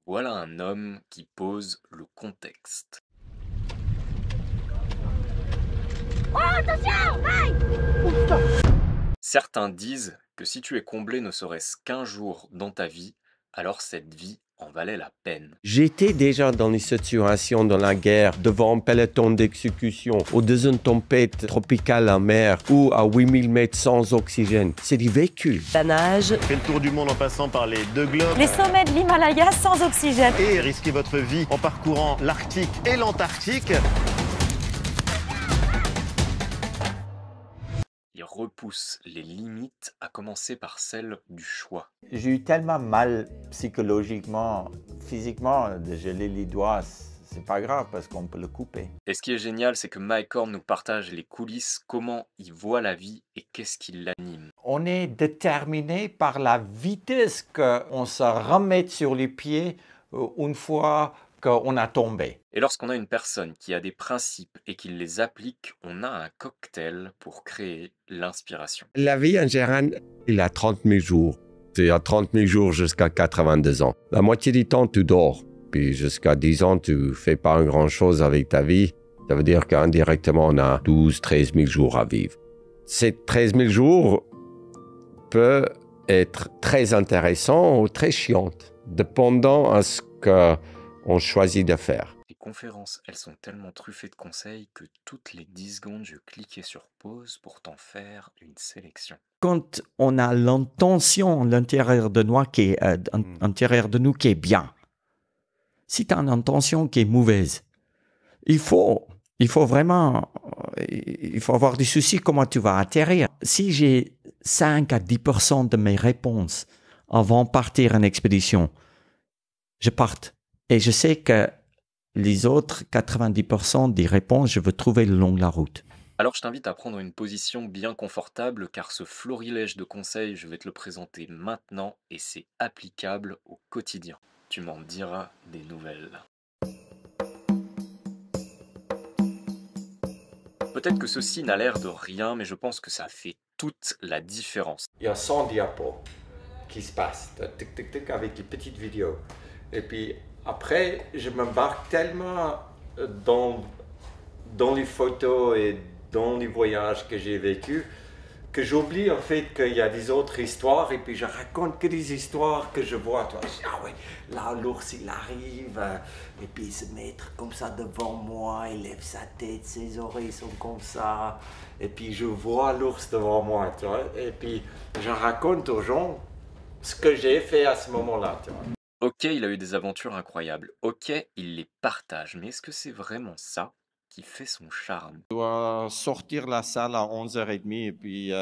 Voilà un homme qui pose le contexte. Certains disent que si tu es comblé ne serait-ce qu'un jour dans ta vie, alors cette vie en valait la peine. J'étais déjà dans une situation dans la guerre, devant un peloton d'exécution, au-dessus d'une tempête tropicale en mer ou à 8000 mètres sans oxygène. C'est du vécu. La nage, Fait le tour du monde en passant par les deux globes les sommets de l'Himalaya sans oxygène. et risquez votre vie en parcourant l'Arctique et l'Antarctique. Il repousse les limites, à commencer par celle du choix. J'ai eu tellement mal psychologiquement, physiquement, de geler les doigts. C'est pas grave parce qu'on peut le couper. Et ce qui est génial, c'est que Mike Horn nous partage les coulisses, comment il voit la vie et qu'est-ce qui l'anime. On est déterminé par la vitesse qu'on se remet sur les pieds une fois qu'on a tombé. Et lorsqu'on a une personne qui a des principes et qui les applique, on a un cocktail pour créer l'inspiration. La vie en général, il a 30 000 jours. C'est à 30 000 jours jusqu'à 82 ans. La moitié du temps, tu dors. Puis jusqu'à 10 ans, tu fais pas grand-chose avec ta vie. Ça veut dire qu'indirectement, on a 12 13 000 jours à vivre. Ces 13 000 jours peuvent être très intéressants ou très chiantes, dépendant à ce qu'on choisit de faire. Les conférences, elles sont tellement truffées de conseils que toutes les 10 secondes, je cliquais sur pause pour t'en faire une sélection. Quand on a l'intention à l'intérieur de nous qui est, l'intérieur de nous qui est bien, si tu as une intention qui est mauvaise, il faut vraiment, il faut avoir des soucis comment tu vas atterrir. Si j'ai 5 à 10% de mes réponses avant de partir en expédition, je parte. Et je sais que les autres 90% des réponses, je veux trouver le long de la route. Alors je t'invite à prendre une position bien confortable car ce florilège de conseils, je vais te le présenter maintenant et c'est applicable au quotidien. Tu m'en diras des nouvelles. Peut-être que ceci n'a l'air de rien, mais je pense que ça fait toute la différence. Il y a 100 diapos qui se passent, tic, tic, tic, avec des petites vidéos. Et puis après, je m'embarque tellement dans les photos et dans les voyages que j'ai vécus que j'oublie en fait qu'il y a des autres histoires et puis je raconte que des histoires que je vois. Toi, je dis, ah ouais, là l'ours il arrive et puis il se met comme ça devant moi, il lève sa tête, ses oreilles sont comme ça et puis je vois l'ours devant moi, tu vois, et puis je raconte aux gens ce que j'ai fait à ce moment-là, tu vois. Ok, il a eu des aventures incroyables. Ok, il les partage. Mais est-ce que c'est vraiment ça qui fait son charme? Je dois sortir la salle à 11h30 et puis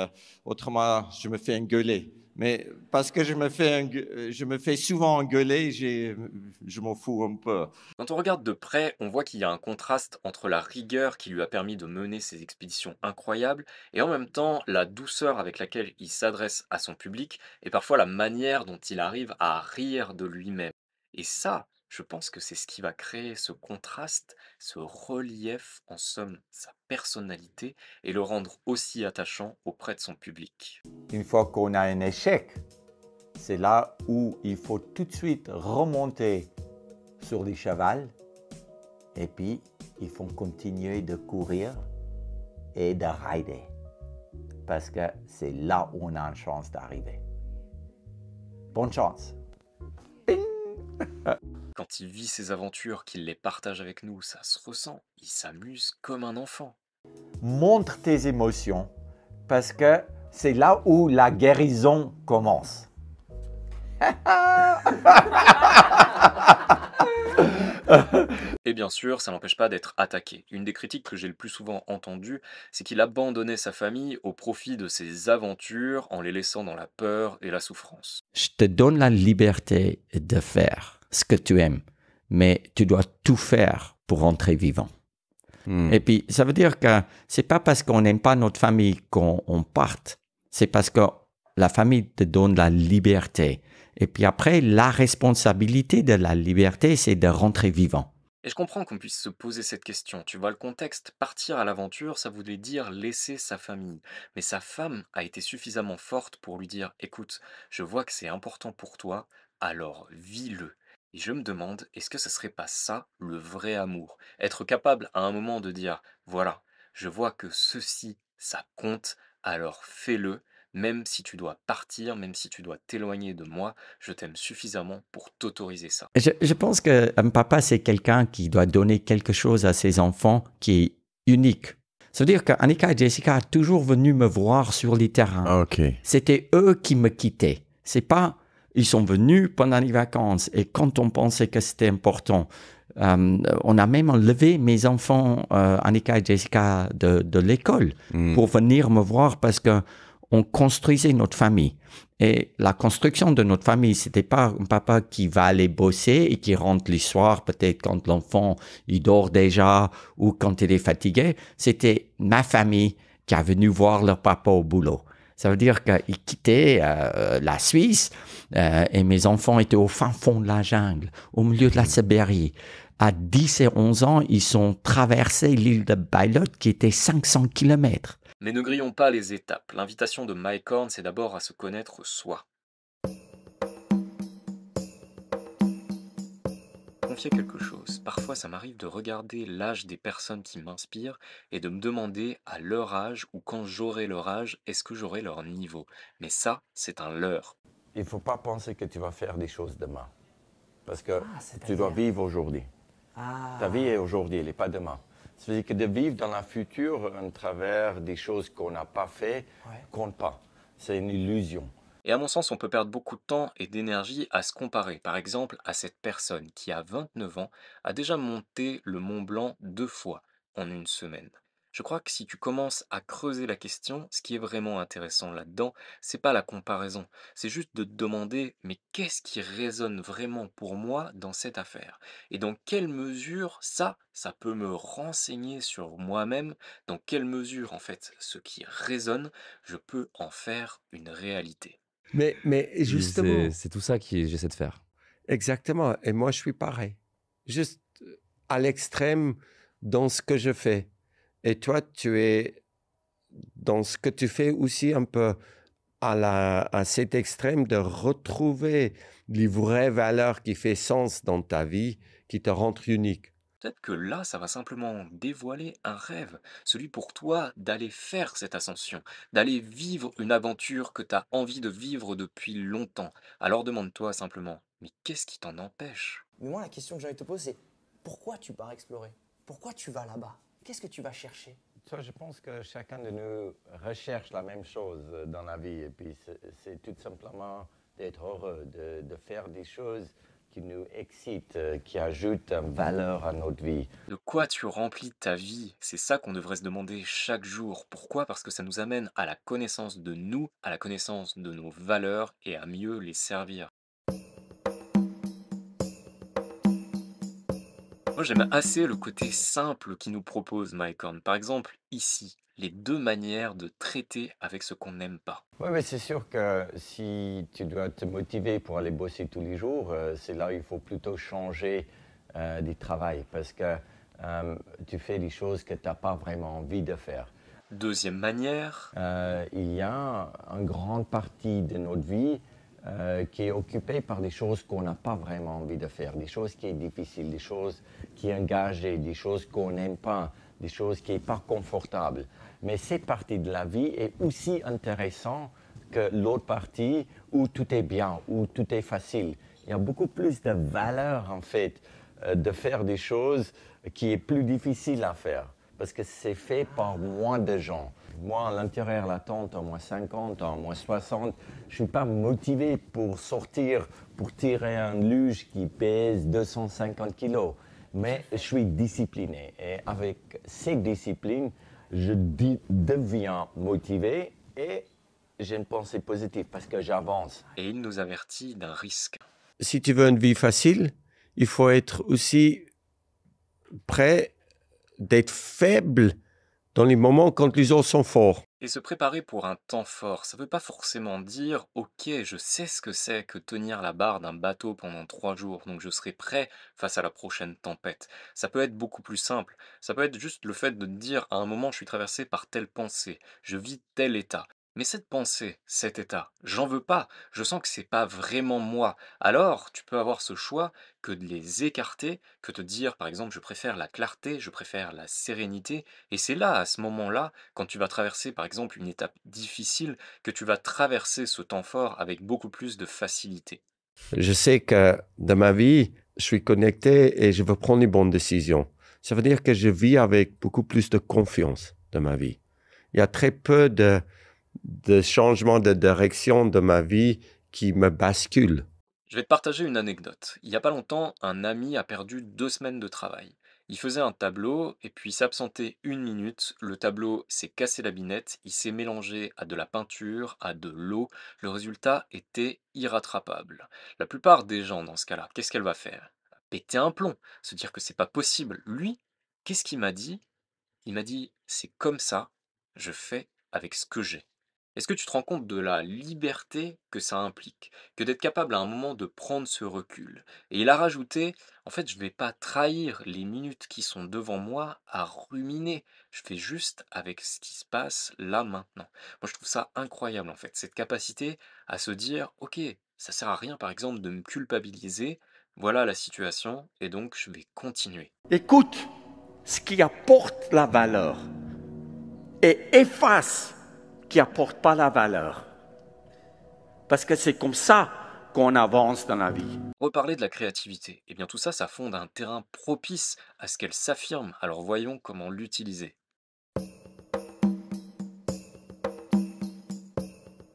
autrement, je me fais engueuler. Mais parce que je me fais souvent engueuler, je m'en fous un peu. Quand on regarde de près, on voit qu'il y a un contraste entre la rigueur qui lui a permis de mener ces expéditions incroyables et en même temps la douceur avec laquelle il s'adresse à son public et parfois la manière dont il arrive à rire de lui-même. Et ça, je pense que c'est ce qui va créer ce contraste, ce relief, en somme, sa personnalité et le rendre aussi attachant auprès de son public. Une fois qu'on a un échec, c'est là où il faut tout de suite remonter sur les chevals et puis il faut continuer de courir et de rider parce que c'est là où on a une chance d'arriver. Bonne chance! Quand il vit ses aventures, qu'il les partage avec nous, ça se ressent, il s'amuse comme un enfant. Montre tes émotions parce que c'est là où la guérison commence. Et bien sûr, ça n'empêche pas d'être attaqué. Une des critiques que j'ai le plus souvent entendues, c'est qu'il abandonnait sa famille au profit de ses aventures en les laissant dans la peur et la souffrance. Je te donne la liberté de faire ce que tu aimes, mais tu dois tout faire pour rentrer vivant. Et puis, ça veut dire que c'est pas parce qu'on n'aime pas notre famille qu'on parte. C'est parce que la famille te donne la liberté. Et puis après, la responsabilité de la liberté, c'est de rentrer vivant. Et je comprends qu'on puisse se poser cette question. Tu vois le contexte, partir à l'aventure, ça voulait dire laisser sa famille. Mais sa femme a été suffisamment forte pour lui dire, écoute, je vois que c'est important pour toi, alors vis-le. Et je me demande, est-ce que ce serait pas ça le vrai amour? Être capable à un moment de dire, voilà, je vois que ceci, ça compte, alors fais-le, même si tu dois partir, même si tu dois t'éloigner de moi, je t'aime suffisamment pour t'autoriser ça. Je pense qu'un papa, c'est quelqu'un qui doit donner quelque chose à ses enfants qui est unique. Ça veut dire qu'Annika et Jessica sont toujours venus me voir sur les terrains. Ok. C'était eux qui me quittaient. C'est pas, ils sont venus pendant les vacances et quand on pensait que c'était important, on a même enlevé mes enfants, Annika et Jessica, de l'école pour venir me voir parce que on construisait notre famille. Et la construction de notre famille, c'était pas un papa qui va aller bosser et qui rentre le soir, peut-être quand l'enfant il dort déjà ou quand il est fatigué. C'était ma famille qui est venue voir leur papa au boulot. Ça veut dire qu'ils quittaient la Suisse et mes enfants étaient au fin fond de la jungle, au milieu de la Sibérie. À 10 et 11 ans, ils ont traversé l'île de Bylot qui était 500 kilomètres. Mais ne grillons pas les étapes. L'invitation de Mike Horn, c'est d'abord à se connaître soi. Confier quelque chose. Parfois, ça m'arrive de regarder l'âge des personnes qui m'inspirent et de me demander à leur âge ou quand j'aurai leur âge, est-ce que j'aurai leur niveau. Mais ça, c'est un leurre. Il ne faut pas penser que tu vas faire des choses demain. Parce que c'est-à-dire? tu dois vivre aujourd'hui. Ta vie est aujourd'hui, elle n'est pas demain. Ça veut dire que de vivre dans le futur à travers des choses qu'on n'a pas fait, compte pas. C'est une illusion. Et à mon sens, on peut perdre beaucoup de temps et d'énergie à se comparer, par exemple, à cette personne qui, à 29 ans, a déjà monté le Mont Blanc 2 fois en une semaine. Je crois que si tu commences à creuser la question, ce qui est vraiment intéressant là-dedans, c'est pas la comparaison, c'est juste de te demander, mais qu'est-ce qui résonne vraiment pour moi dans cette affaire? Et dans quelle mesure ça peut me renseigner sur moi-même, dans quelle mesure, en fait, ce qui résonne, je peux en faire une réalité. Mais justement, C'est tout ça que j'essaie de faire. exactement. Et moi, je suis pareil. Juste à l'extrême dans ce que je fais. Et toi, tu es dans ce que tu fais aussi un peu à cet extrême de retrouver les vraies valeurs qui font sens dans ta vie, qui te rendent unique. Peut-être que là, ça va simplement dévoiler un rêve, celui pour toi d'aller faire cette ascension, d'aller vivre une aventure que tu as envie de vivre depuis longtemps. Alors demande-toi simplement, mais qu'est-ce qui t'en empêche? Mais moi, la question que j'ai envie de te poser, c'est pourquoi tu pars explorer? Pourquoi tu vas là-bas? Qu'est-ce que tu vas chercher? Je pense que chacun de nous recherche la même chose dans la vie. Et puis, c'est tout simplement d'être heureux, de faire des choses qui nous excitent, qui ajoutent une valeur à notre vie. De quoi tu remplis ta vie? C'est ça qu'on devrait se demander chaque jour. Pourquoi? Parce que ça nous amène à la connaissance de nous, à la connaissance de nos valeurs et à mieux les servir. Moi, j'aime assez le côté simple qui nous propose Mike Horn. Par exemple, ici, les deux manières de traiter avec ce qu'on n'aime pas. Oui, mais c'est sûr que si tu dois te motiver pour aller bosser tous les jours, c'est là où il faut plutôt changer du travail parce que tu fais des choses que tu n'as pas vraiment envie de faire. Deuxième manière, Il y a une grande partie de notre vie qui est occupée par des choses qu'on n'a pas vraiment envie de faire, des choses qui sont difficiles, des choses qui sont engagées, des choses qu'on n'aime pas, des choses qui ne sont pas confortables. Mais cette partie de la vie est aussi intéressante que l'autre partie où tout est bien, où tout est facile. Il y a beaucoup plus de valeur, en fait, de faire des choses qui est plus difficile à faire parce que c'est fait par moins de gens. Moi, à l'intérieur de la tente, en moins 50, en moins 60, je ne suis pas motivé pour sortir, pour tirer un luge qui pèse 250 kilos. Mais je suis discipliné. Et avec cette discipline, je deviens motivé et j'ai une pensée positive parce que j'avance. et il nous avertit d'un risque. Si tu veux une vie facile, il faut être aussi prêt d'être faible dans les moments quand les autres sont forts. Et se préparer pour un temps fort, ça ne veut pas forcément dire ok, je sais ce que c'est que tenir la barre d'un bateau pendant 3 jours, donc je serai prêt face à la prochaine tempête. Ça peut être beaucoup plus simple. Ça peut être juste le fait de te dire à un moment je suis traversé par telle pensée, je vis tel état. Mais cette pensée, cet état, j'en veux pas, je sens que c'est pas vraiment moi. Alors, tu peux avoir ce choix que de les écarter, que te dire par exemple je préfère la clarté, je préfère la sérénité, et c'est là, à ce moment-là, quand tu vas traverser par exemple une étape difficile, que tu vas traverser ce temps fort avec beaucoup plus de facilité. Je sais que dans ma vie, je suis connecté et je veux prendre les bonnes décisions. Ça veut dire que je vis avec beaucoup plus de confiance dans ma vie. Il y a très peu de changements de direction de ma vie qui me basculent. Je vais te partager une anecdote. Il y a pas longtemps, un ami a perdu 2 semaines de travail. Il faisait un tableau et puis s'absentait 1 minute. Le tableau s'est cassé la binette, il s'est mélangé à de la peinture, à de l'eau. Le résultat était irrattrapable. La plupart des gens dans ce cas-là, qu'est-ce qu'elle va faire? Péter un plomb, se dire que c'est pas possible. Lui, qu'est-ce qu'il m'a dit? Il m'a dit: «C'est comme ça, je fais avec ce que j'ai». Est-ce que tu te rends compte de la liberté que ça implique? Que d'être capable à un moment de prendre ce recul? Et il a rajouté: «En fait, je ne vais pas trahir les minutes qui sont devant moi à ruminer. Je fais juste avec ce qui se passe là, maintenant». Moi, je trouve ça incroyable, en fait, cette capacité à se dire: «OK, ça sert à rien, par exemple, de me culpabiliser. Voilà la situation et donc je vais continuer». Écoute ce qui apporte la valeur et efface ce qui apporte pas la valeur. Parce que c'est comme ça qu'on avance dans la vie. Reparler de la créativité, eh bien tout ça, ça fonde un terrain propice à ce qu'elle s'affirme, alors voyons comment l'utiliser.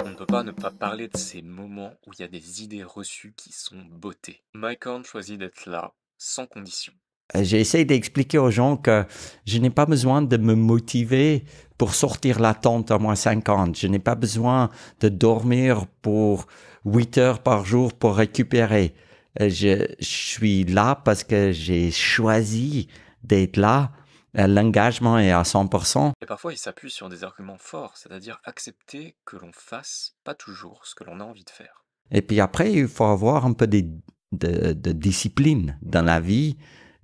On ne peut pas ne pas parler de ces moments où il y a des idées reçues qui sont beauté. Mycorn choisit d'être là, sans condition. J'ai essayé d'expliquer aux gens que je n'ai pas besoin de me motiver pour sortir la tente à -50. Je n'ai pas besoin de dormir pour 8 heures par jour pour récupérer. Je suis là parce que j'ai choisi d'être là. L'engagement est à 100%. Et parfois, il s'appuie sur des arguments forts, c'est-à-dire accepter que l'on fasse pas toujours ce que l'on a envie de faire. Et puis après, il faut avoir un peu de discipline dans la vie,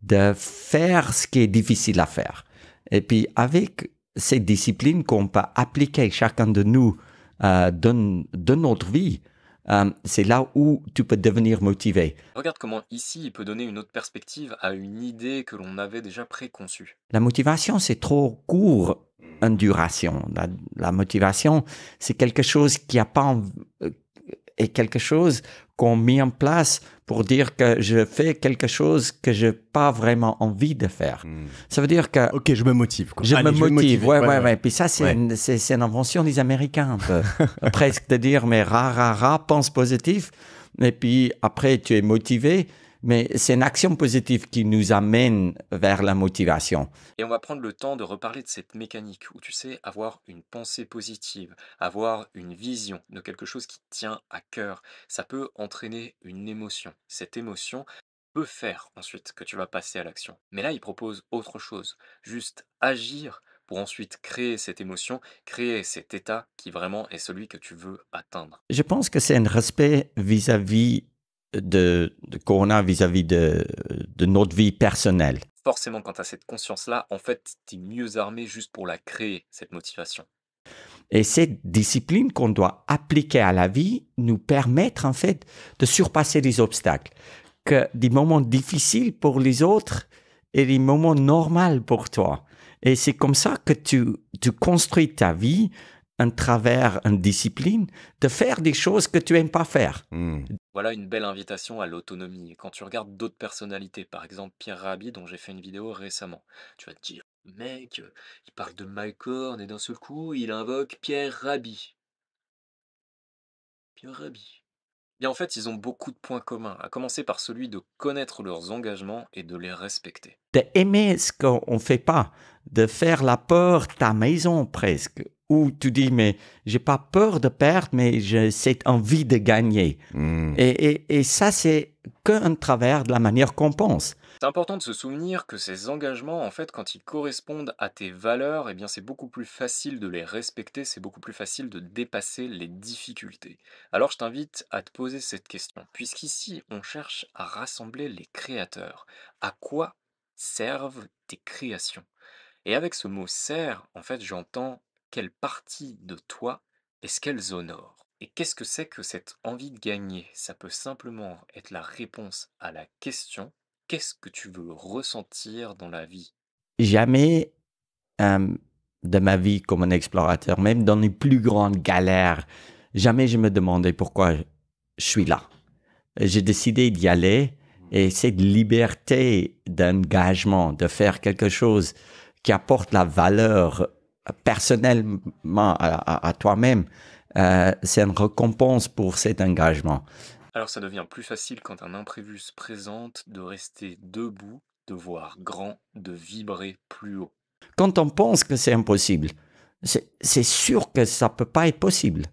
de faire ce qui est difficile à faire. Et puis avec cette discipline qu'on peut appliquer chacun de nous de notre vie, c'est là où tu peux devenir motivé. Regarde comment ici, il peut donner une autre perspective à une idée que l'on avait déjà préconçue. La motivation, c'est trop court en duration. La motivation, c'est quelque chose qui a pas est quelque chose qu'on met en place pour dire que je fais quelque chose que je n'ai pas vraiment envie de faire. Ça veut dire que Ok, je me motive. Quoi. je Allez, me vais motive. motiver. Ouais. Puis ça, c'est une invention des Américains un peu. Presque de dire, mais pense positif. Et puis après, tu es motivé. Mais c'est une action positive qui nous amène vers la motivation. Et on va prendre le temps de reparler de cette mécanique où tu sais avoir une pensée positive, avoir une vision de quelque chose qui te tient à cœur. Ça peut entraîner une émotion. Cette émotion peut faire ensuite que tu vas passer à l'action. Mais là, il propose autre chose. Juste agir pour ensuite créer cette émotion, créer cet état qui vraiment est celui que tu veux atteindre. Je pense que c'est un respect vis-à-vis qu'on a vis-à-vis de notre vie personnelle. Forcément, quand tu as cette conscience-là, en fait, tu es mieux armé juste pour la créer, cette motivation. Et cette discipline qu'on doit appliquer à la vie nous permettre en fait de surpasser les obstacles. Que des moments difficiles pour les autres et des moments normaux pour toi. Et c'est comme ça que tu construis ta vie à travers une discipline de faire des choses que tu n'aimes pas faire. Voilà une belle invitation à l'autonomie. Et quand tu regardes d'autres personnalités, par exemple Pierre Rabhi, dont j'ai fait une vidéo récemment, tu vas te dire, mec, il parle de Mycorn et d'un seul coup, il invoque Pierre Rabhi. Pierre Rabhi. Bien en fait, ils ont beaucoup de points communs, à commencer par celui de connaître leurs engagements et de les respecter. D'aimer ce qu'on ne fait pas, de faire la peur ta maison presque, où tu dis, mais j'ai pas peur de perdre, mais j'ai cette envie de gagner. Et ça, c'est qu'un travers de la manière qu'on pense. C'est important de se souvenir que ces engagements, en fait, quand ils correspondent à tes valeurs, eh bien, c'est beaucoup plus facile de les respecter, c'est beaucoup plus facile de dépasser les difficultés. Alors, je t'invite à te poser cette question. Puisqu'ici, on cherche à rassembler les créateurs, à quoi servent tes créations? Et avec ce mot sert, en fait, j'entends quelle partie de toi Est-ce qu'elles honorent? Et qu'est-ce que c'est que cette envie de gagner? Ça peut simplement être la réponse à la question: qu'est-ce que tu veux ressentir dans la vie? Jamais de ma vie comme un explorateur, même dans les plus grandes galères, jamais je me demandais pourquoi je suis là. J'ai décidé d'y aller et cette liberté d'engagement, de faire quelque chose qui apporte la valeur personnellement à toi-même, c'est une récompense pour cet engagement. Alors ça devient plus facile quand un imprévu se présente de rester debout, de voir grand, de vibrer plus haut. Quand on pense que c'est impossible, c'est sûr que ça peut pas être possible.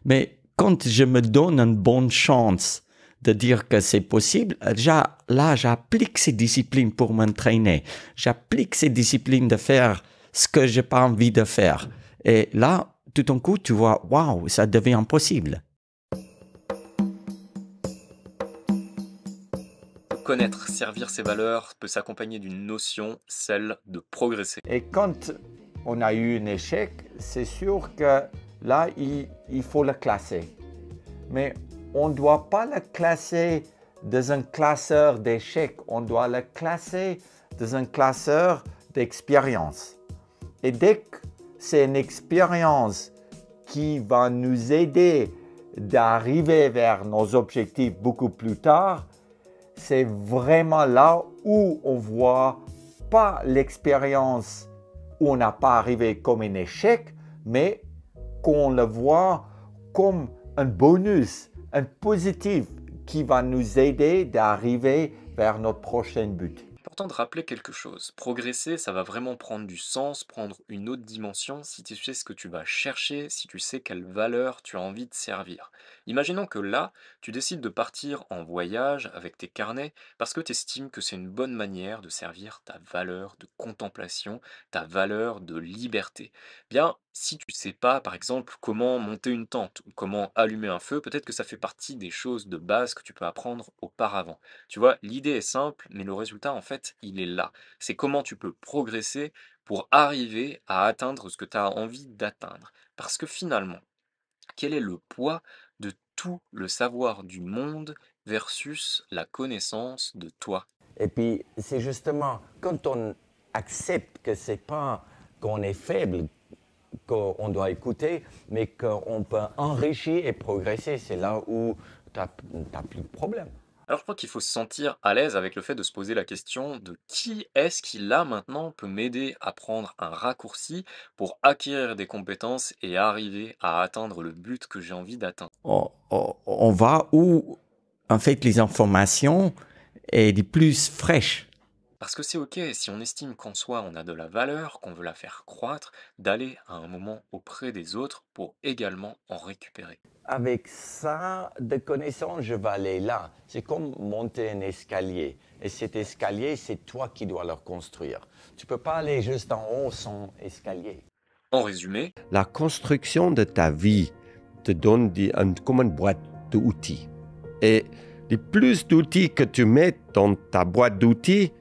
Mais quand je me donne une bonne chance de dire que c'est possible, déjà là, j'applique ces disciplines pour m'entraîner. J'applique ces disciplines de faire ce que j'ai pas envie de faire. Et là, tout d'un coup, tu vois, waouh, ça devient possible. Connaître, servir ses valeurs peut s'accompagner d'une notion, celle de progresser. Et quand on a eu un échec, c'est sûr que là, il faut le classer. Mais on ne doit pas le classer dans un classeur d'échecs, on doit le classer dans un classeur d'expérience. Et dès que c'est une expérience qui va nous aider d'arriver vers nos objectifs beaucoup plus tard, c'est vraiment là où on voit pas l'expérience où on n'a pas arrivé comme un échec, mais qu'on le voit comme un bonus, un positif qui va nous aider d'arriver vers notre prochain but. Important de rappeler quelque chose. Progresser, ça va vraiment prendre du sens, prendre une autre dimension si tu sais ce que tu vas chercher, si tu sais quelle valeur tu as envie de servir. Imaginons que là, tu décides de partir en voyage avec tes carnets parce que tu estimes que c'est une bonne manière de servir ta valeur de contemplation, ta valeur de liberté. Bien, si tu sais pas, par exemple, comment monter une tente ou comment allumer un feu, peut-être que ça fait partie des choses de base que tu peux apprendre auparavant. Tu vois, l'idée est simple, mais le résultat, en fait, il est là. C'est comment tu peux progresser pour arriver à atteindre ce que tu as envie d'atteindre. Parce que finalement, quel est le poids de tout le savoir du monde versus la connaissance de toi? Et puis, c'est justement quand on accepte que c'est pas qu'on est faible, qu'on doit écouter, mais qu'on peut enrichir et progresser, c'est là où tu n'as plus de problème. Alors je crois qu'il faut se sentir à l'aise avec le fait de se poser la question de qui est-ce qui là maintenant peut m'aider à prendre un raccourci pour acquérir des compétences et arriver à atteindre le but que j'ai envie d'atteindre. On va où, en fait, les informations sont les plus fraîches. Parce que c'est ok si on estime qu'en soi on a de la valeur, qu'on veut la faire croître, d'aller à un moment auprès des autres pour également en récupérer. Avec ça, de connaissances, je vais aller là. C'est comme monter un escalier. Et cet escalier, c'est toi qui dois le construire. Tu ne peux pas aller juste en haut sans escalier. En résumé, La construction de ta vie te donne comme une boîte d'outils. Et les plus d'outils que tu mets dans ta boîte d'outils,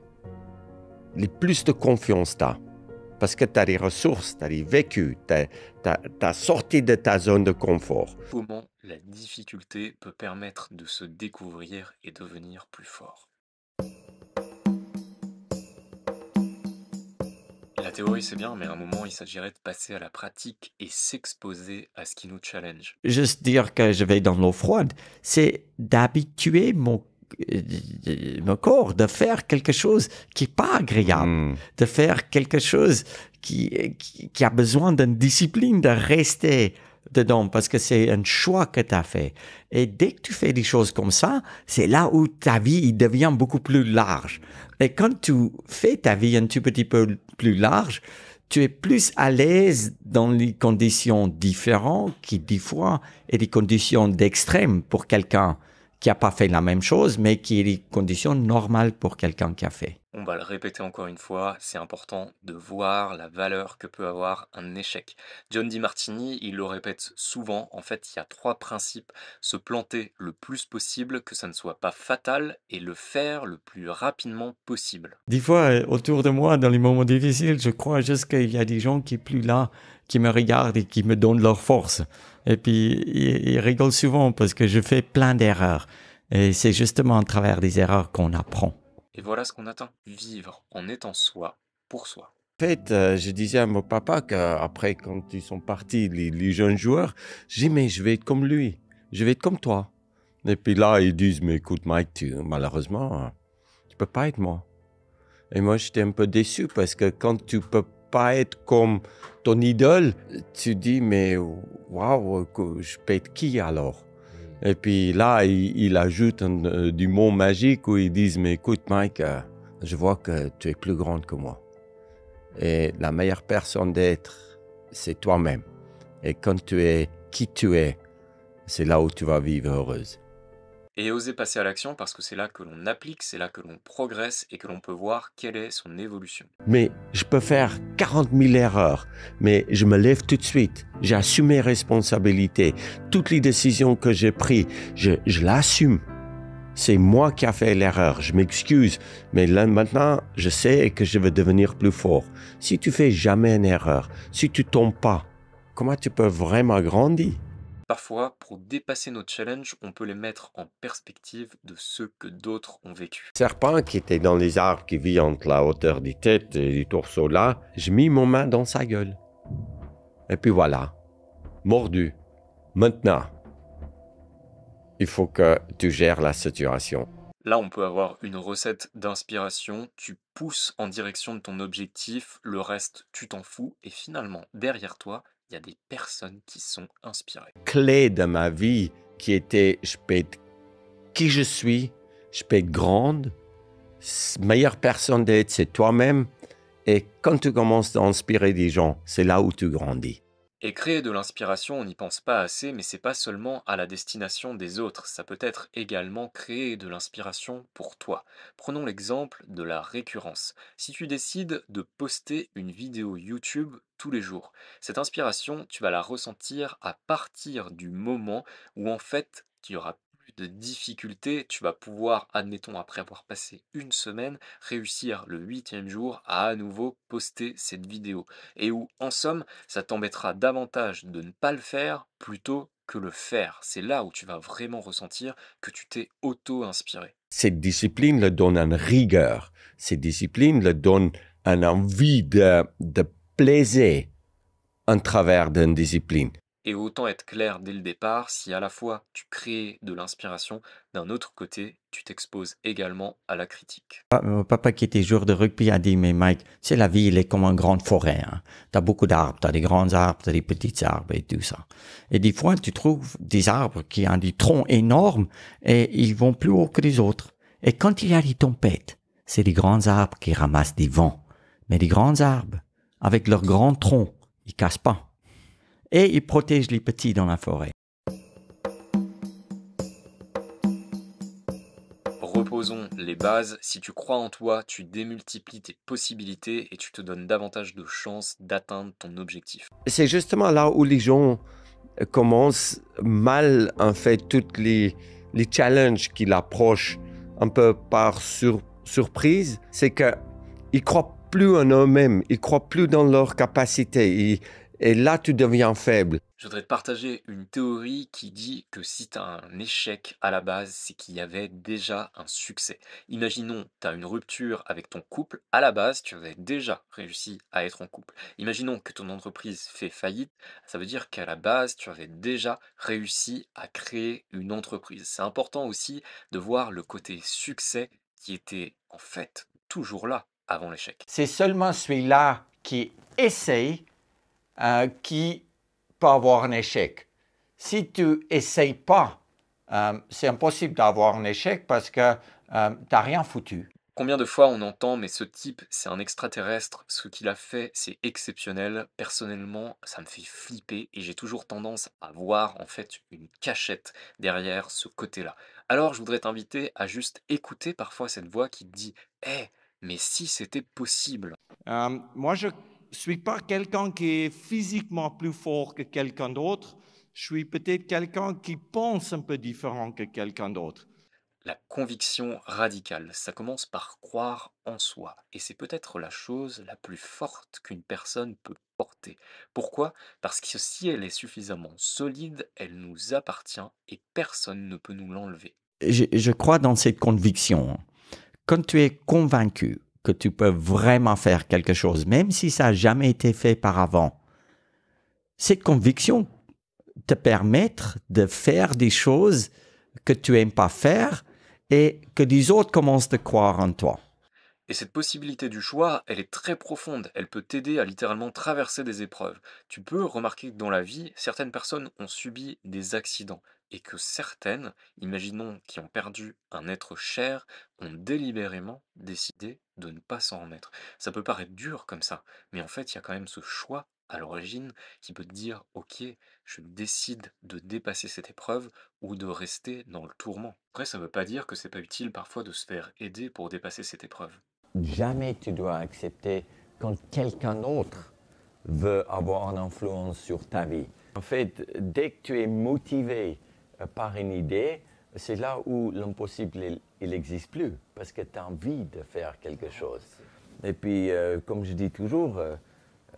les plus de confiance tu as. Parce que tu as des ressources, tu as des vécus, tu as sorti de ta zone de confort. comment la difficulté peut permettre de se découvrir et devenir plus fort. La théorie c'est bien, mais à un moment il s'agirait de passer à la pratique et s'exposer à ce qui nous challenge. Juste dire que je vais dans l'eau froide, c'est d'habituer mon corps de faire quelque chose qui n'est pas agréable, de faire quelque chose qui a besoin d'une discipline, de rester dedans, parce que c'est un choix que tu as fait. Et dès que tu fais des choses comme ça, c'est là où ta vie devient beaucoup plus large. Et quand tu fais ta vie un tout petit peu plus large, tu es plus à l'aise dans les conditions différentes qui, des fois, est des conditions d'extrême pour quelqu'un qui n'a pas fait la même chose, mais qui est des conditions normales pour quelqu'un qui a fait. On va le répéter encore une fois, c'est important de voir la valeur que peut avoir un échec. John DiMartini, il le répète souvent, en fait, il y a 3 principes: se planter le plus possible, que ça ne soit pas fatal, et le faire le plus rapidement possible. Des fois, autour de moi, dans les moments difficiles, je crois juste qu'il y a des gens qui sont plus là, qui me regardent et qui me donnent leur force. Et puis, ils rigolent souvent parce que je fais plein d'erreurs. Et c'est justement à travers des erreurs qu'on apprend. Et voilà ce qu'on atteint: vivre en étant soi, pour soi. En fait, je disais à mon papa qu'après, quand ils sont partis, les jeunes joueurs, j'ai dit, mais je vais être comme lui, je vais être comme toi. Et puis là, ils disent, mais écoute, Mike, malheureusement, tu peux pas être moi. Et moi, j'étais un peu déçu parce que quand tu peux pas être comme ton idole, tu dis, mais waouh, je peux être qui alors? Et puis là, il ajoute du mot magique où ils disent, mais écoute, Mike, je vois que tu es plus grande que moi. Et la meilleure personne d'être, c'est toi-même. Et quand tu es qui tu es, c'est là où tu vas vivre heureuse. Et oser passer à l'action, parce que c'est là que l'on applique, c'est là que l'on progresse et que l'on peut voir quelle est son évolution. Mais je peux faire 40 000 erreurs, mais je me lève tout de suite. J'assume mes responsabilités. Toutes les décisions que j'ai prises, je l'assume. C'est moi qui ai fait l'erreur, je m'excuse. Mais là, maintenant, je sais que je vais devenir plus fort. Si tu fais jamais une erreur, si tu tombes pas, comment tu peux vraiment grandir? Parfois, pour dépasser nos challenges, on peut les mettre en perspective de ceux que d'autres ont vécu. Serpent qui était dans les arbres, qui vit entre la hauteur des têtes et du torseau là, j'ai mis mon main dans sa gueule. Et puis voilà, mordu. Maintenant, il faut que tu gères la situation. Là, on peut avoir une recette d'inspiration, tu pousses en direction de ton objectif, le reste, tu t'en fous, et finalement, derrière toi, il y a des personnes qui sont inspirées. Clé de ma vie qui était, je peux être qui je suis, je peux être grande, meilleure personne d'être, c'est toi-même. Et quand tu commences à inspirer des gens, c'est là où tu grandis. Et créer de l'inspiration, on n'y pense pas assez, mais c'est pas seulement à la destination des autres, ça peut être également créer de l'inspiration pour toi. Prenons l'exemple de la récurrence. Si tu décides de poster une vidéo YouTube tous les jours, cette inspiration, tu vas la ressentir à partir du moment où en fait, tu auras plus de difficultés, tu vas pouvoir, admettons, après avoir passé une semaine, réussir le 8e jour à nouveau poster cette vidéo. Et où, en somme, ça t'embêtera davantage de ne pas le faire plutôt que le faire. C'est là où tu vas vraiment ressentir que tu t'es auto-inspiré. Cette discipline le donne une rigueur. Cette discipline le donne une envie de plaisir en travers d'une discipline. Et autant être clair dès le départ, si à la fois tu crées de l'inspiration, d'un autre côté, tu t'exposes également à la critique. Mon papa qui était joueur de rugby a dit, mais Mike, c'est la vie, elle est comme une grande forêt. Hein. Tu as beaucoup d'arbres, tu as des grands arbres, tu as des petits arbres et tout ça. Et des fois, tu trouves des arbres qui ont des troncs énormes et ils vont plus haut que les autres. Et quand il y a des tempêtes, c'est les grands arbres qui ramassent des vents. Mais les grands arbres, avec leurs grands troncs, ils cassent pas. Et ils protègent les petits dans la forêt. Reposons les bases. Si tu crois en toi, tu démultiplies tes possibilités et tu te donnes davantage de chances d'atteindre ton objectif. C'est justement là où les gens commencent mal, en fait, toutes les challenges qu'ils approchent un peu par surprise. C'est qu'ils ne croient plus en eux-mêmes, ils ne croient plus dans leur capacité. Et là, tu deviens faible. Je voudrais te partager une théorie qui dit que si tu as un échec à la base, c'est qu'il y avait déjà un succès. Imaginons, tu as une rupture avec ton couple, à la base, tu avais déjà réussi à être en couple. Imaginons que ton entreprise fait faillite, ça veut dire qu'à la base, tu avais déjà réussi à créer une entreprise. C'est important aussi de voir le côté succès qui était en fait toujours là avant l'échec. C'est seulement celui-là qui essaye qui peut avoir un échec. Si tu n'essayes pas, c'est impossible d'avoir un échec parce que tu n'as rien foutu. Combien de fois on entend, mais ce type, c'est un extraterrestre, ce qu'il a fait, c'est exceptionnel. Personnellement, ça me fait flipper et j'ai toujours tendance à voir en fait une cachette derrière ce côté-là. Alors, je voudrais t'inviter à juste écouter parfois cette voix qui te dit « Hey, Mais si c'était possible? Moi, je suis pas quelqu'un qui est physiquement plus fort que quelqu'un d'autre. Je suis peut-être quelqu'un qui pense un peu différent que quelqu'un d'autre. La conviction radicale, ça commence par croire en soi, et c'est peut-être la chose la plus forte qu'une personne peut porter. Pourquoi? Parce que si elle est suffisamment solide, elle nous appartient et personne ne peut nous l'enlever. Je crois dans cette conviction. Quand tu es convaincu que tu peux vraiment faire quelque chose, même si ça n'a jamais été fait par avant, cette conviction te permet de faire des choses que tu n'aimes pas faire et que les autres commencent à croire en toi. Et cette possibilité du choix, elle est très profonde, elle peut t'aider à littéralement traverser des épreuves. Tu peux remarquer que dans la vie, certaines personnes ont subi des accidents, et que certaines, imaginons qui ont perdu un être cher, ont délibérément décidé de ne pas s'en remettre. Ça peut paraître dur comme ça, mais en fait, il y a quand même ce choix à l'origine qui peut te dire, ok, je décide de dépasser cette épreuve ou de rester dans le tourment. Après, ça ne veut pas dire que c'est pas utile parfois de se faire aider pour dépasser cette épreuve. Jamais tu dois accepter quand quelqu'un d'autre veut avoir une influence sur ta vie. En fait, dès que tu es motivé par une idée, c'est là où l'impossible, il n'existe plus, parce que tu as envie de faire quelque chose. Et puis, comme je dis toujours,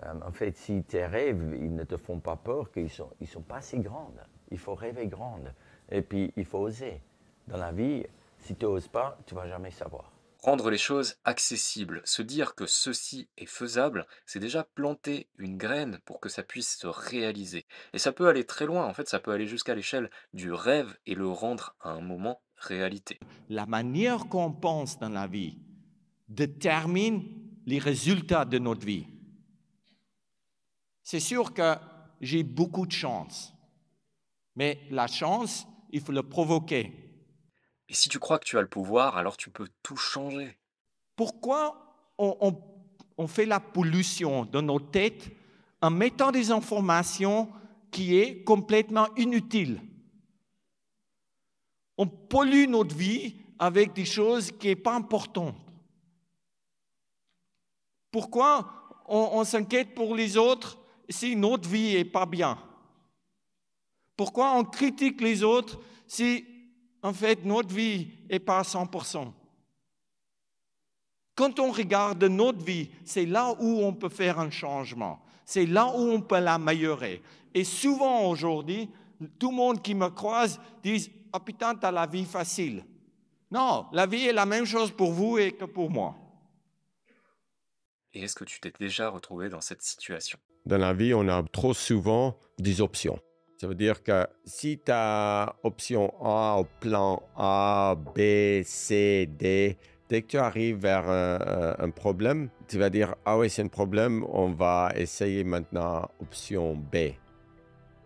en fait, si tes rêves, ils ne te font pas peur, qu'ils sont pas si grands. Il faut rêver grand. Et puis, il faut oser. Dans la vie, si tu n'oses pas, tu ne vas jamais savoir. Rendre les choses accessibles, se dire que ceci est faisable, c'est déjà planter une graine pour que ça puisse se réaliser. Et ça peut aller très loin, en fait, ça peut aller jusqu'à l'échelle du rêve et le rendre à un moment réalité. La manière qu'on pense dans la vie détermine les résultats de notre vie. C'est sûr que j'ai beaucoup de chance, mais la chance, il faut le provoquer. Et si tu crois que tu as le pouvoir, alors tu peux tout changer. Pourquoi on fait la pollution dans nos têtes en mettant des informations qui est complètement inutile? On pollue notre vie avec des choses qui ne sont pas importantes. Pourquoi on s'inquiète pour les autres si notre vie n'est pas bien? Pourquoi on critique les autres si, en fait, notre vie n'est pas à 100%? Quand on regarde notre vie, c'est là où on peut faire un changement. C'est là où on peut l'améliorer. Et souvent aujourd'hui, tout le monde qui me croise dit « Ah putain, tu as la vie facile ». Non, la vie est la même chose pour vous et que pour moi. Et est-ce que tu t'es déjà retrouvé dans cette situation? Dans la vie, on a trop souvent des options. Ça veut dire que si tu as option A au plan A, B, C, D, dès que tu arrives vers un problème, tu vas dire « Ah oui, c'est un problème, on va essayer maintenant option B ».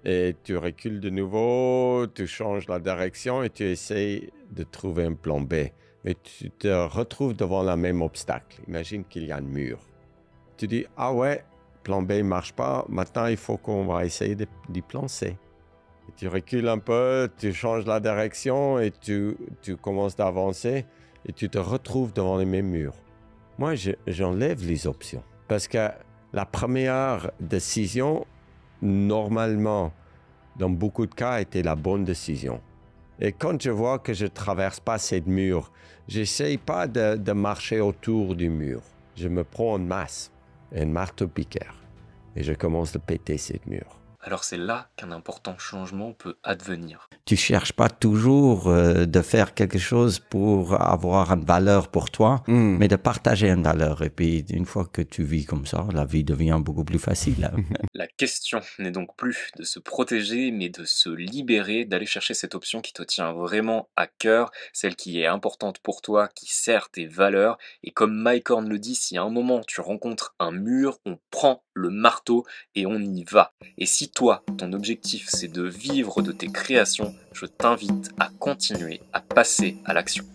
Et tu recules de nouveau, tu changes la direction et tu essayes de trouver un plan B. Mais tu te retrouves devant le même obstacle. Imagine qu'il y a un mur. Tu dis « Ah ouais, plan B ne marche pas, maintenant il faut qu'on va essayer du plan C ». Et tu recules un peu, tu changes la direction et tu commences d'avancer et tu te retrouves devant les mêmes murs. Moi, j'enlève les options parce que la première décision, normalement, dans beaucoup de cas, était la bonne décision. Et quand je vois que je ne traverse pas cette mur, je n'essaye pas de marcher autour du mur. Je me prends en masse, un marteau-piqueur, et je commence à péter cette mur. Alors c'est là qu'un important changement peut advenir. Tu ne cherches pas toujours de faire quelque chose pour avoir une valeur pour toi, mais de partager une valeur. Et puis, une fois que tu vis comme ça, la vie devient beaucoup plus facile. La question n'est donc plus de se protéger, mais de se libérer, d'aller chercher cette option qui te tient vraiment à cœur, celle qui est importante pour toi, qui sert tes valeurs. Et comme Mike Horn le dit, si à un moment tu rencontres un mur, on prend le marteau et on y va. Et si toi, ton objectif c'est de vivre de tes créations, je t'invite à continuer à passer à l'action.